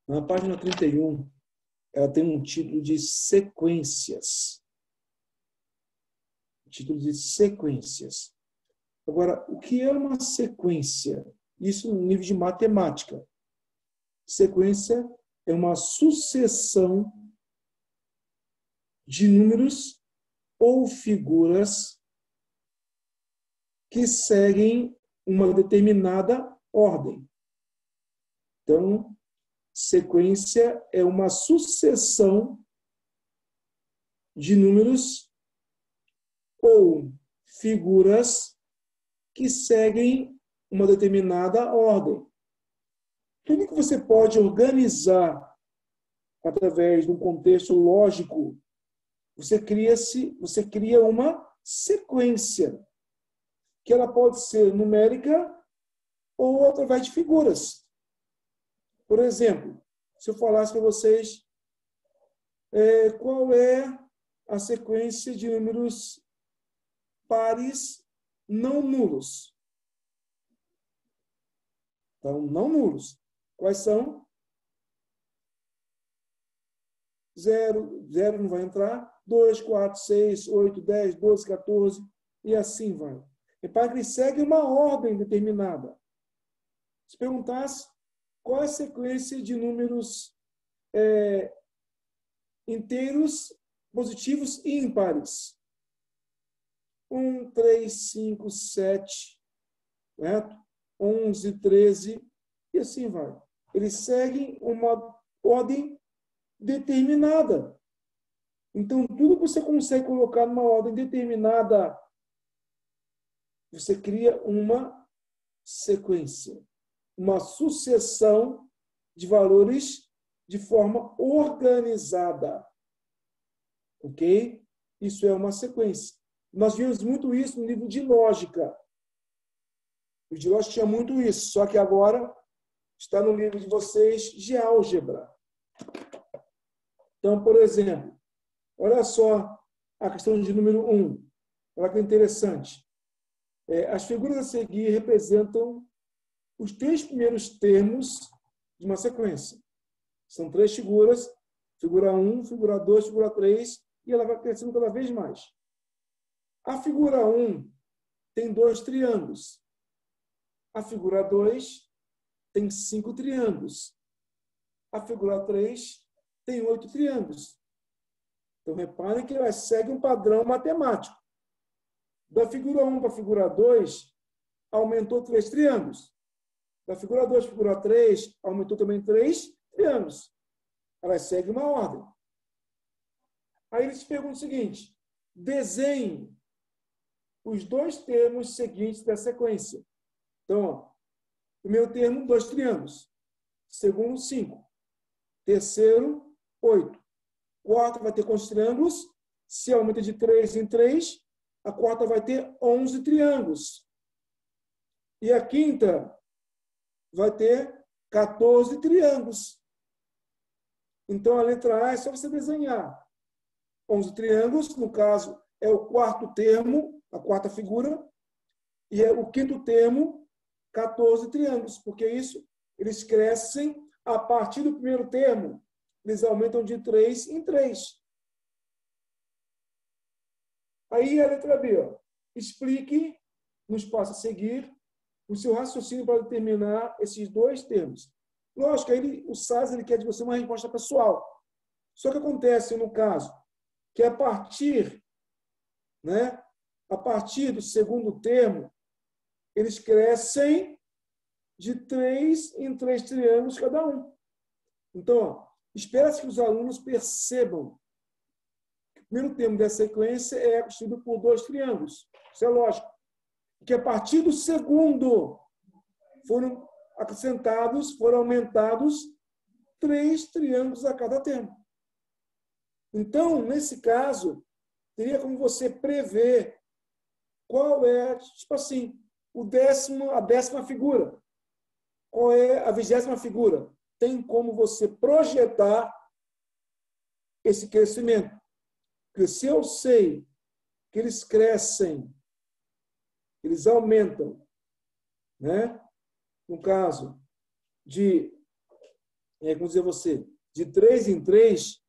Na página 31, ela tem um título de sequências. Título de sequências. Agora, o que é uma sequência? Isso no nível de matemática. Sequência é uma sucessão de números ou figuras que seguem uma determinada ordem. Então, sequência é uma sucessão de números ou figuras que seguem uma determinada ordem. Tudo que você pode organizar através de um contexto lógico, você cria uma sequência, que ela pode ser numérica ou através de figuras. Por exemplo, se eu falasse para vocês qual é a sequência de números pares não nulos. Então, não nulos. Quais são? 0, 0 não vai entrar. 2, 4, 6, 8, 10, 12, 14 e assim vai. Repare que ele segue uma ordem determinada. Se perguntasse qual é a sequência de números inteiros, positivos e ímpares. 1, 3, 5, 7, correto? 11, 13 e assim vai. Eles seguem uma ordem determinada. Então, tudo que você consegue colocar numa ordem determinada, você cria uma sequência, uma sucessão de valores de forma organizada. Ok? Isso é uma sequência. Nós vimos muito isso no livro de lógica. O de lógica tinha muito isso, só que agora está no livro de vocês de álgebra. Então, por exemplo, olha só a questão de número 1. Olha que interessante. As figuras a seguir representam os 3 primeiros termos de uma sequência. São 3 figuras, figura 1, figura 2, figura 3, e ela vai crescendo cada vez mais. A figura 1 tem 2 triângulos. A figura 2 tem 5 triângulos. A figura 3 tem 8 triângulos. Então, reparem que ela segue um padrão matemático. Da figura 1 para a figura 2, aumentou 3 triângulos. Da figura 2 para a figura 3, aumentou também 3 triângulos. Ela segue uma ordem. Aí eles perguntam o seguinte: desenhe os 2 termos seguintes da sequência. Então, ó, primeiro termo, 2 triângulos. Segundo, 5. Terceiro, 8. Quarta vai ter quantos triângulos? Se aumenta de 3 em 3, a quarta vai ter 11 triângulos. E a quinta vai ter 14 triângulos. Então, a letra A é só você desenhar 11 triângulos, no caso, é o quarto termo, a quarta figura, e é o quinto termo, 14 triângulos, porque isso, eles crescem a partir do primeiro termo, eles aumentam de 3 em 3. Aí a letra B, ó, explique no espaço a seguir o seu raciocínio para determinar esses 2 termos. Lógico, aí o SAS ele quer de você uma resposta pessoal. Só que acontece, no caso, que a partir do segundo termo, eles crescem de 3 em 3 triângulos cada um. Então, espera-se que os alunos percebam que o primeiro termo dessa sequência é constituído por 2 triângulos. Isso é lógico. Que a partir do segundo foram acrescentados, foram aumentados 3 triângulos a cada termo. Então, nesse caso, teria como você prever qual é, tipo assim, a 10ª figura. Qual é a 20ª figura? Tem como você projetar esse crescimento. Porque se eu sei que eles crescem, eles aumentam, né? No caso de como dizer você, de 3 em 3,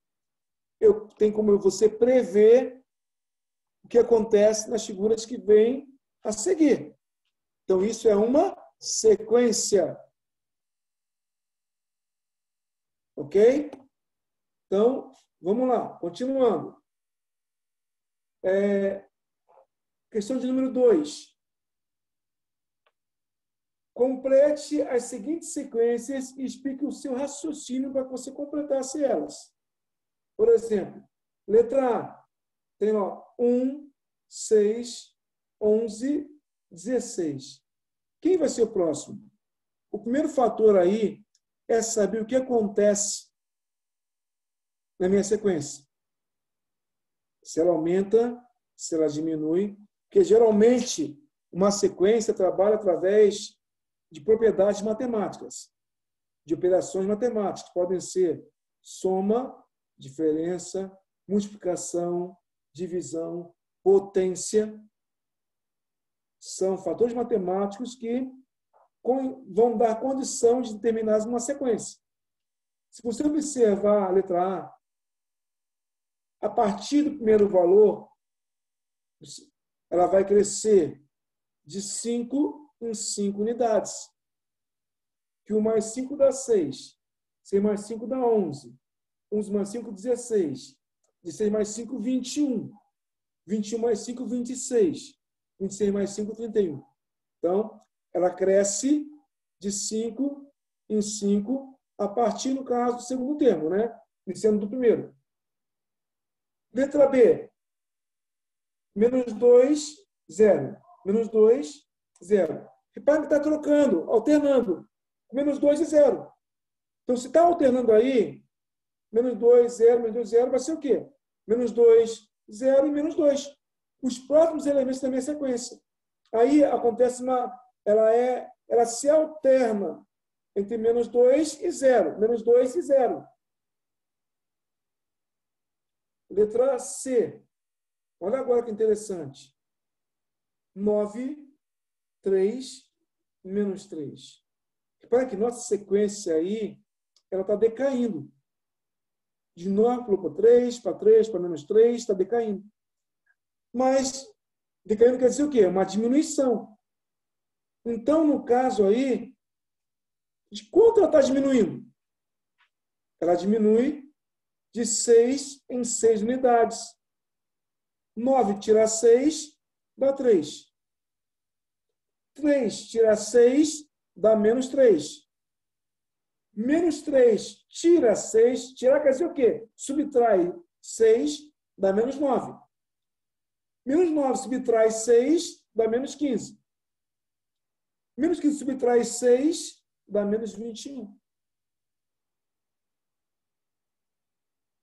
tem como você prever o que acontece nas figuras que vêm a seguir. Então, isso é uma sequência. Ok? Então, vamos lá, continuando. Questão de número 2. Complete as seguintes sequências e explique o seu raciocínio para que você completasse elas. Por exemplo, letra A, tem 1, 6, 11, 16. Quem vai ser o próximo? O primeiro fator aí é saber o que acontece na minha sequência. Se ela aumenta, se ela diminui, porque geralmente uma sequência trabalha através de propriedades matemáticas, de operações matemáticas, que podem ser soma, diferença, multiplicação, divisão, potência. São fatores matemáticos que vão dar condição de determinar uma sequência. Se você observar a letra A partir do primeiro valor, ela vai crescer de 5 em 5 unidades. Que 1 mais 5 dá 6. 6 mais 5 dá 11. 11 mais 5, 16. 16 mais 5, 21. 21 mais 5, 26. 26 mais 5, 31. Então, ela cresce de 5 em 5 a partir, no caso, do segundo termo, né? Iniciando do primeiro. Letra B. Menos 2, 0. Menos 2, 0. Repare que está trocando, alternando. Menos 2 e 0. Então, se está alternando aí, menos 2, 0, menos 2, 0, vai ser o quê? Menos 2, 0 e menos 2. Os próximos elementos da minha sequência. Aí acontece ela se alterna entre menos 2 e 0. Menos 2 e 0. Letra C. Olha agora que interessante. 9, 3, menos 3. Repara que nossa sequência aí, ela está decaindo. De 9 para 3, para menos 3, está decaindo. Mas decaindo quer dizer o quê? Uma diminuição. Então, no caso aí, de quanto ela está diminuindo? Ela diminui de 6 em 6 unidades. 9 tirar 6 dá 3. 3 tirar 6 dá menos 3. Menos 3 tira 6. Tirar quer dizer o quê? Subtrai 6 dá menos 9. Menos 9 subtrai 6 dá menos 15. Menos 15 subtrai 6 dá menos 21.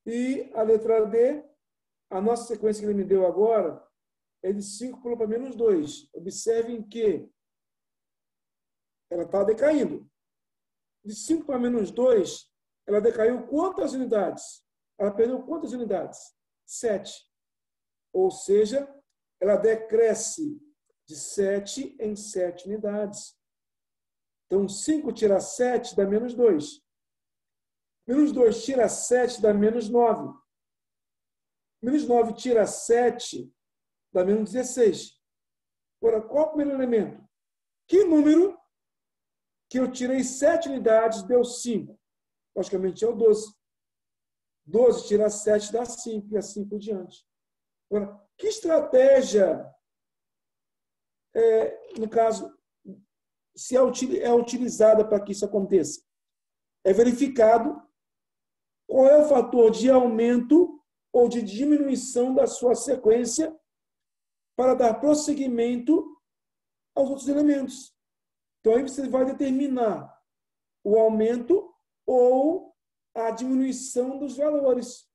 E a letra D, a nossa sequência que ele me deu agora, é de 5 para menos 2. Observem que ela está decaindo. De 5 para menos 2, ela decaiu quantas unidades? Ela perdeu quantas unidades? 7. Ou seja, ela decresce de 7 em 7 unidades. Então, 5 tira 7 dá menos 2. Menos 2 tira 7 dá menos 9. Menos 9 tira 7 dá menos 16. Agora, qual o primeiro elemento? Que número que eu tirei 7 unidades deu 5? Logicamente é o 12. 12 tira 7 dá 5 e assim por diante. Agora, que estratégia, no caso, se é utilizada para que isso aconteça? É verificado qual é o fator de aumento ou de diminuição da sua sequência para dar prosseguimento aos outros elementos. Então, aí você vai determinar o aumento ou a diminuição dos valores.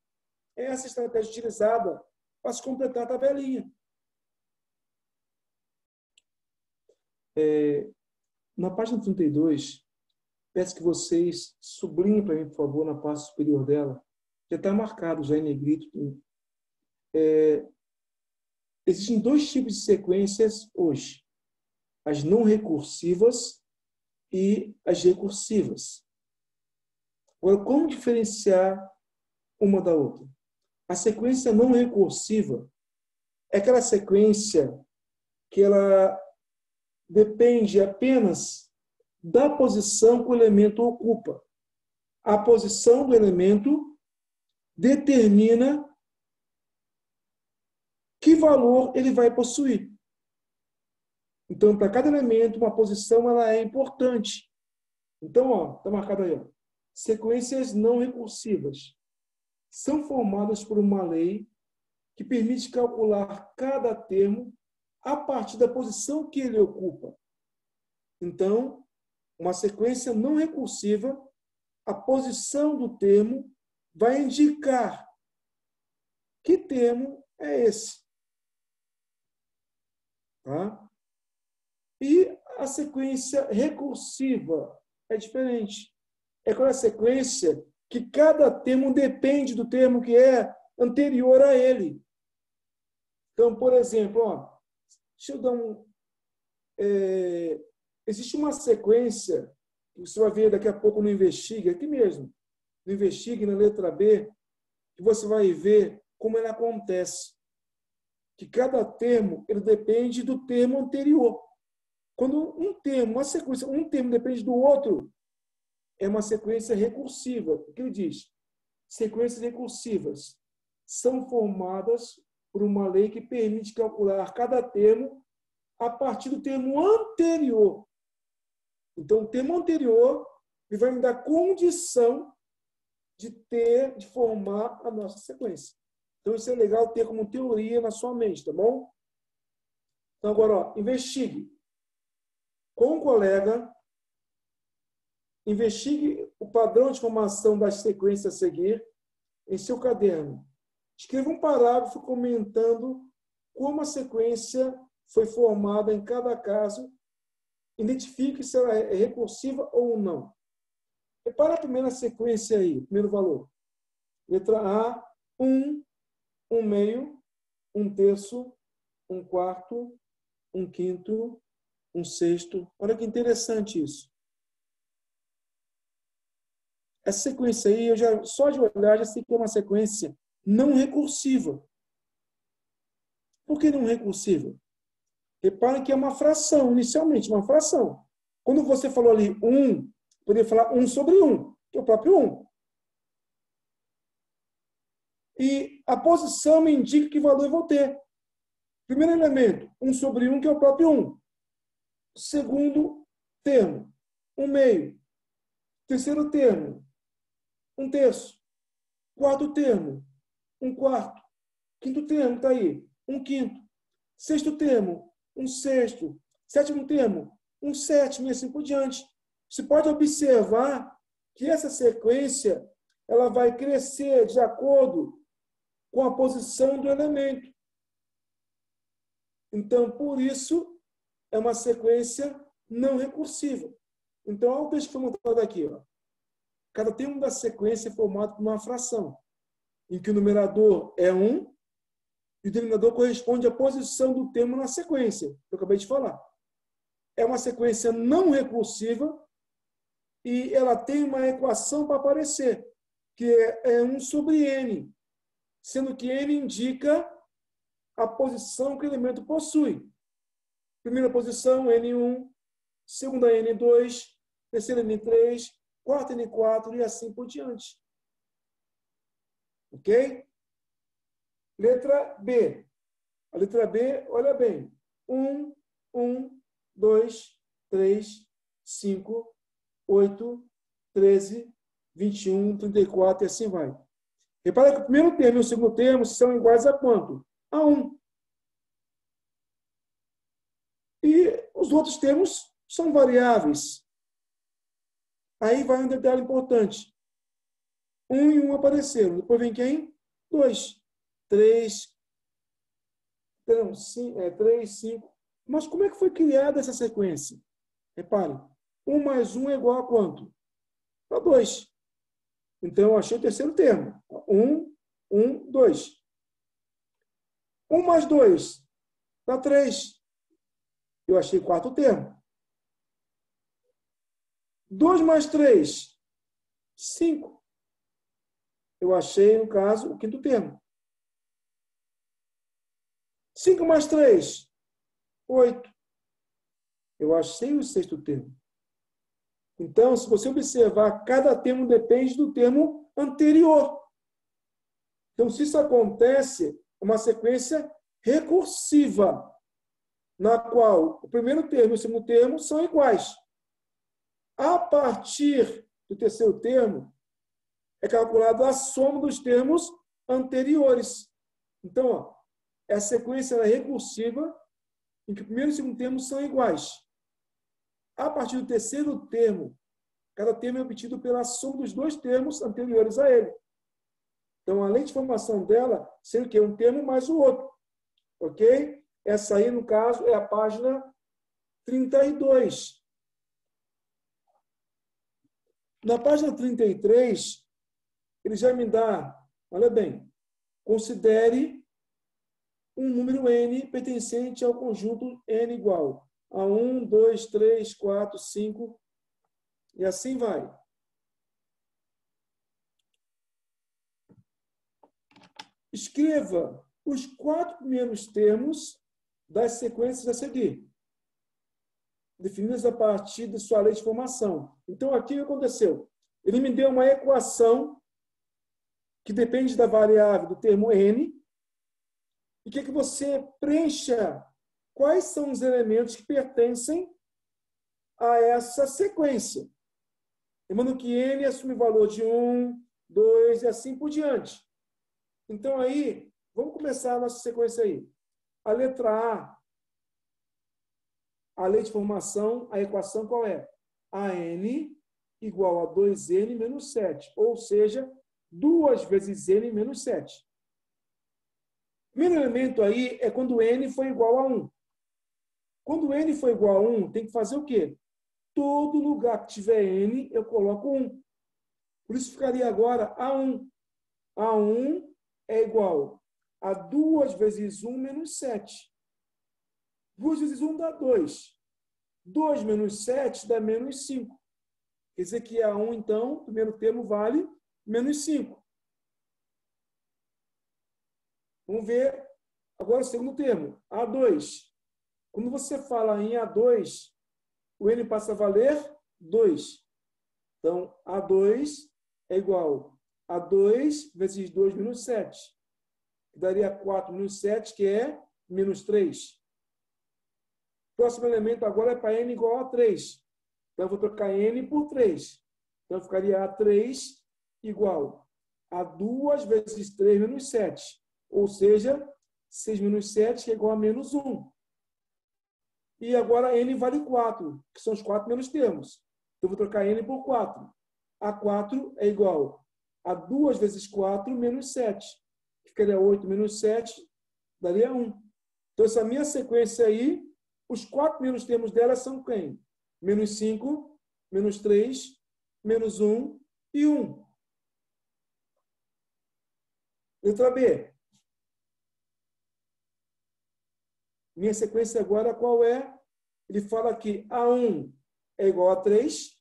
Essa estratégia utilizada para se completar a tabelinha. Na página 32, peço que vocês sublinhem para mim, por favor, na parte superior dela. Já está marcado, já em negrito. Existem 2 tipos de sequências hoje. As não recursivas e as recursivas. Agora, como diferenciar uma da outra? A sequência não recursiva é aquela sequência que ela depende apenas da posição que o elemento ocupa. A posição do elemento determina que valor ele vai possuir. Então, para cada elemento, uma posição ela é importante. Então, está marcado aí. Sequências não recursivas são formadas por uma lei que permite calcular cada termo a partir da posição que ele ocupa. Então, uma sequência não recursiva, a posição do termo vai indicar que termo é esse. Tá? E a sequência recursiva é diferente. É aquela sequência que cada termo depende do termo que é anterior a ele. Então, por exemplo, deixa eu dar existe uma sequência, que você vai ver daqui a pouco no Investigue, aqui mesmo, no Investigue, na letra B, que você vai ver como ela acontece. Que cada termo ele depende do termo anterior. Quando uma sequência, um termo depende do outro, é uma sequência recursiva. O que ele diz? Sequências recursivas são formadas por uma lei que permite calcular cada termo a partir do termo anterior. Então, o termo anterior ele vai me dar condição de formar a nossa sequência. Então, isso é legal ter como teoria na sua mente, tá bom? Então, agora, investigue. Com o colega, investigue o padrão de formação das sequências a seguir em seu caderno. Escreva um parágrafo comentando como a sequência foi formada em cada caso. Identifique se ela é recursiva ou não. Repara a primeira sequência aí, primeiro valor. Letra A, 1, 1 meio, 1 terço, 1 quarto, 1 quinto, 1 sexto. Olha que interessante isso. Essa sequência aí, só de olhar, já sei que é uma sequência não recursiva. Por que não recursiva? Repare que é uma fração, inicialmente, uma fração. Quando você falou ali 1, poderia falar 1 sobre 1, que é o próprio 1. E a posição me indica que valor eu vou ter. Primeiro elemento, 1 sobre 1, que é o próprio 1. Segundo termo, 1 meio. Terceiro termo, 1 terço. Quarto termo, 1 quarto. Quinto termo, está aí, 1 quinto. Sexto termo, 1 sexto. Sétimo termo, 1 sétimo, e assim por diante. Você pode observar que essa sequência ela vai crescer de acordo com a posição do elemento. Então, por isso, é uma sequência não recursiva. Então, olha o texto que foi montado aqui. Cada termo da sequência é formado por uma fração, em que o numerador é 1 e o denominador corresponde à posição do termo na sequência, que eu acabei de falar. É uma sequência não recursiva e ela tem uma equação para aparecer, que é 1 sobre n, sendo que n indica a posição que o elemento possui. Primeira posição, N1, segunda, N2, terceira, N3, quarta, N4 e assim por diante. Ok? Letra B. A letra B, olha bem. 1, 1, 2, 3, 5, 8, 13, 21, 34 e assim vai. Repara que o primeiro termo e o segundo termo são iguais a quanto? A 1. E os outros termos são variáveis. Aí vai um detalhe importante. 1 e 1 apareceram. Depois vem quem? 2. 3. Não, 3, 5. Mas como é que foi criada essa sequência? Repare. 1 mais 1 é igual a quanto? A 2. Então, eu achei o terceiro termo. 1, 1, 2. 1 mais 2 dá 3. Eu achei o quarto termo. 2 mais 3 5. Eu achei, no caso, o quinto termo. 5 mais 3, 8. Eu achei o sexto termo. Então, se você observar, cada termo depende do termo anterior. Então, se isso acontece, é uma sequência recursiva, na qual o primeiro termo e o segundo termo são iguais. A partir do terceiro termo, é calculada a soma dos termos anteriores. Então, ó, a sequência é recursiva, em que o primeiro e o segundo termo são iguais. A partir do terceiro termo, cada termo é obtido pela soma dos dois termos anteriores a ele. Então, a lei de formação dela, sendo que é um termo mais o outro. Ok? Essa aí, no caso, é a página 32. Na página 33, ele já me dá, olha bem, considere um número n pertencente ao conjunto n igual a 1, 2, 3, 4, 5, e assim vai. Escreva os 4 primeiros termos das sequências a seguir, definidas a partir de sua lei de formação. Então, aqui o que aconteceu? Ele me deu uma equação que depende da variável do termo n, e quer que você preencha quais são os elementos que pertencem a essa sequência. Lembrando que n assume o valor de 1, 2 e assim por diante. Então, aí, vamos começar a nossa sequência aí. A letra A lei de formação, a equação qual é? AN igual a 2n menos 7, ou seja, 2 vezes n menos 7. O primeiro elemento aí é quando n for igual a 1. Quando n for igual a 1, tem que fazer o quê? Todo lugar que tiver n, eu coloco 1. Por isso ficaria agora A1. A1 é igual a 2 vezes 1 menos 7. 2 vezes 1 dá 2. 2 menos 7 dá menos 5. Quer dizer que A1, então, o primeiro termo vale menos 5. Vamos ver agora o segundo termo, A2. Quando você fala em A2, o n passa a valer 2. Então, A2 é igual a 2 vezes 2 menos 7. Que daria 4 menos 7, que é menos 3. O próximo elemento agora é para n igual a 3. Então, eu vou trocar n por 3. Então, ficaria A3 igual a 2 vezes 3 menos 7. Ou seja, 6 menos 7, que é igual a menos 1. E agora n vale 4, que são os 4 menos termos. Então, eu vou trocar n por 4. A4 é igual a 2 vezes 4 menos 7. Ficaria 8 menos 7, daria 1. Então, essa minha sequência aí, os 4 primeiros termos dela são quem? Menos 5, menos 3, menos 1 e 1. Letra B. Minha sequência agora qual é? Ele fala que A1 é igual a 3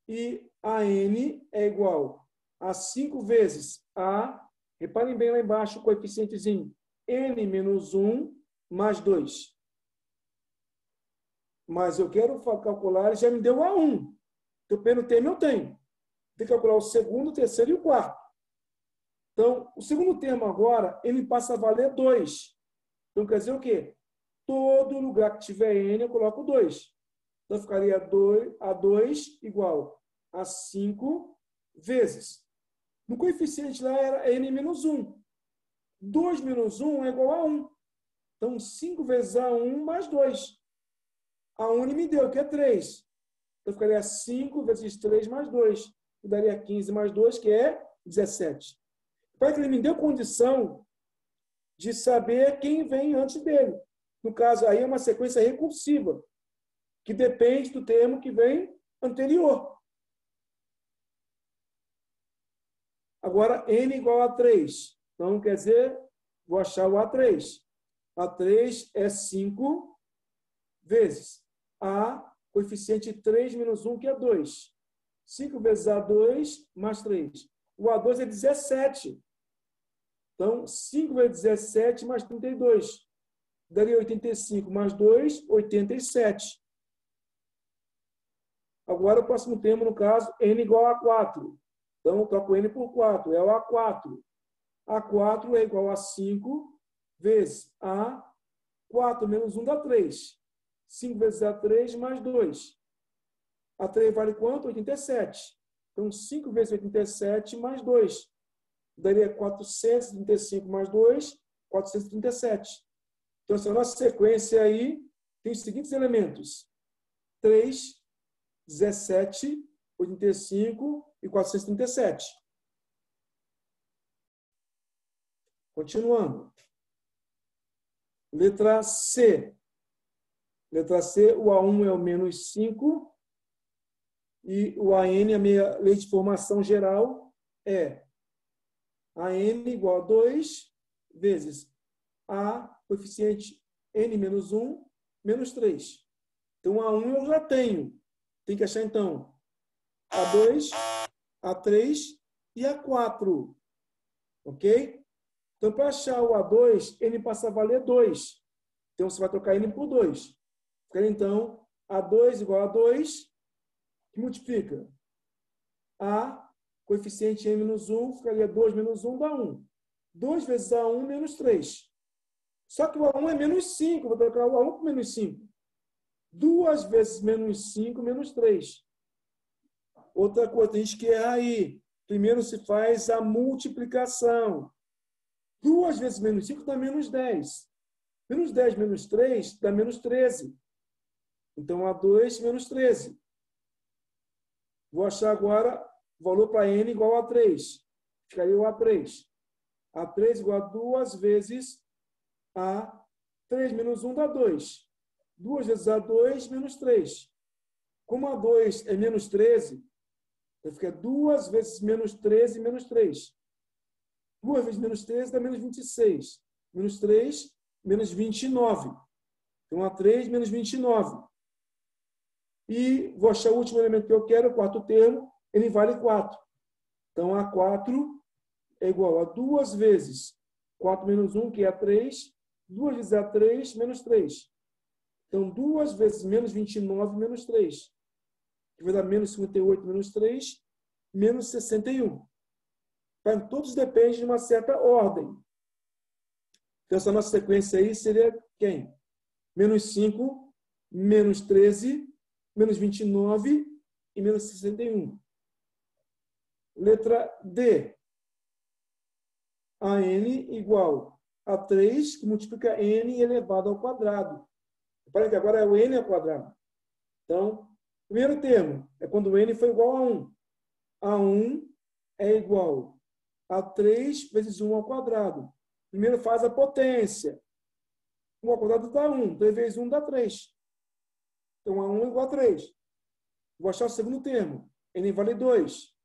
e AN é igual a 5 vezes A. Reparem bem lá embaixo o coeficientezinho. N menos 1 mais 2. Mas eu quero calcular, ele já me deu A1. Então, o primeiro termo eu tenho. Tem que calcular o segundo, o terceiro e o quarto. Então, o segundo termo agora, ele passa a valer 2. Então, quer dizer o quê? Todo lugar que tiver n, eu coloco 2. Então, ficaria A2 igual a 5 vezes. No coeficiente lá era n menos 1. 2 menos 1 é igual a 1. Então, 5 vezes A1 mais 2. A1 ele me deu, que é 3. Então, ficaria 5 vezes 3 mais 2. Que daria 15 mais 2, que é 17. Para que ele me deu condição de saber quem vem antes dele. No caso, aí é uma sequência recursiva, que depende do termo que vem anterior. Agora, n igual a 3. Então, quer dizer, vou achar o A3. A3 é 5 vezes A, coeficiente 3 menos 1, que é 2. 5 vezes A2 mais 3. O A2 é 17. Então, 5 vezes 17 mais 32. Daria 85 mais 2, 87. Agora, o próximo termo, no caso, n igual a 4. Então, eu troco n por 4. É o A4. A4 é igual a 5 vezes A4 menos 1 dá 3. 5 vezes A3 mais 2. A3 vale quanto? 87. Então, 5 vezes 87 mais 2. Daria 435 mais 2, 437. Então, essa nossa sequência aí tem os seguintes elementos: 3, 17, 85 e 437. Continuando. Letra C. Letra C, o A1 é o menos 5 e o AN, a minha lei de formação geral, é AN igual a 2 vezes A, coeficiente N menos 1, menos 3. Então, A1 eu já tenho. Tem que achar, então, A2, A3 e A4. Ok? Então, para achar o A2, N passa a valer 2. Então, você vai trocar N por 2. Ficaria, então, A2 igual a 2, que multiplica A, coeficiente N menos 1, ficaria 2 menos 1 dá 1. 2 vezes A1 menos 3. Só que o A1 é menos 5. Vou trocar o A1 por menos 5. 2 vezes menos 5, menos 3. Outra coisa, tem gente que erra aí. Primeiro se faz a multiplicação. 2 vezes menos 5 dá menos 10. Menos 10 menos 3 dá menos 13. Então, A2 menos 13. Vou achar agora o valor para N igual a 3. Ficaria o A3. A3 igual a 2 vezes A3 menos 1 dá 2. 2 vezes A2 menos 3. Como A2 é menos 13, vai ficar 2 vezes menos 13 menos 3. 2 vezes menos 13 dá menos 26. Menos 3, menos 29. Então, A3 menos 29. E vou achar o último elemento que eu quero, o quarto termo, ele vale 4. Então, A4 é igual a 2 vezes 4 menos 1, que é A3, 2 vezes A3 menos 3. Então, 2 vezes menos 29 menos 3, que vai dar menos 58 menos 3, menos 61. Então, todos dependem de uma certa ordem. Então, essa nossa sequência aí seria quem? Menos 5, menos 13, menos 29 e menos 61. Letra D. AN igual a 3, que multiplica N elevado ao quadrado. Repare que agora é o N ao quadrado. Então, primeiro termo é quando o N foi igual a 1. A1 é igual a 3 vezes 1 ao quadrado. Primeiro faz a potência. 1 ao quadrado dá 1. 3 vezes 1 dá 3. Então, A1 é igual a 3. Vou achar o segundo termo. N vale 2.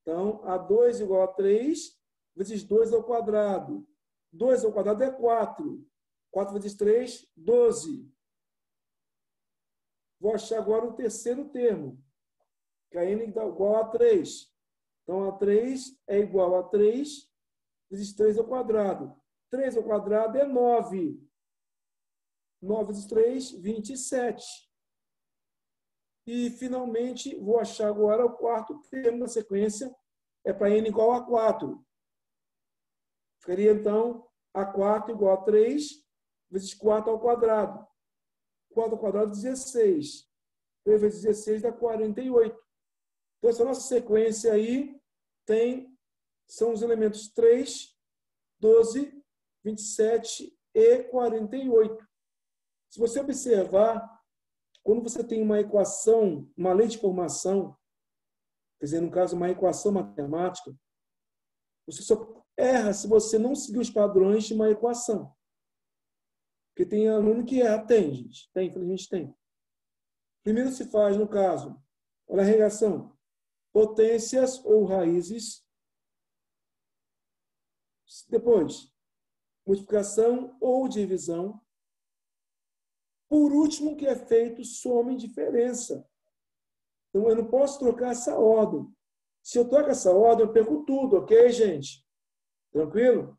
Então, A2 igual a 3 vezes 2 ao quadrado. 2 ao quadrado é 4. 4 vezes 3, 12. Vou achar agora o terceiro termo, que a N é igual a 3. Então, A3 é igual a 3 vezes 3 ao quadrado. 3 ao quadrado é 9. 9 vezes 3, 27. E, finalmente, vou achar agora o quarto termo da sequência, é para N igual a 4. Ficaria, então, A4 igual a 3 vezes 4 ao quadrado. 4 ao quadrado, 16. 3 vezes 16 dá 48. Então, essa nossa sequência aí são os elementos 3, 12, 27 e 48. Se você observar, quando você tem uma equação, uma lei de formação, quer dizer, no caso, uma equação matemática, você só erra se você não seguir os padrões de uma equação. Porque tem aluno que erra. Tem, gente. Tem, infelizmente tem. Primeiro se faz, no caso, olha a regação, potências ou raízes. Depois, multiplicação ou divisão. Por último, que é feito, soma e diferença. Então, eu não posso trocar essa ordem. Se eu troco essa ordem, eu perco tudo, ok, gente? Tranquilo?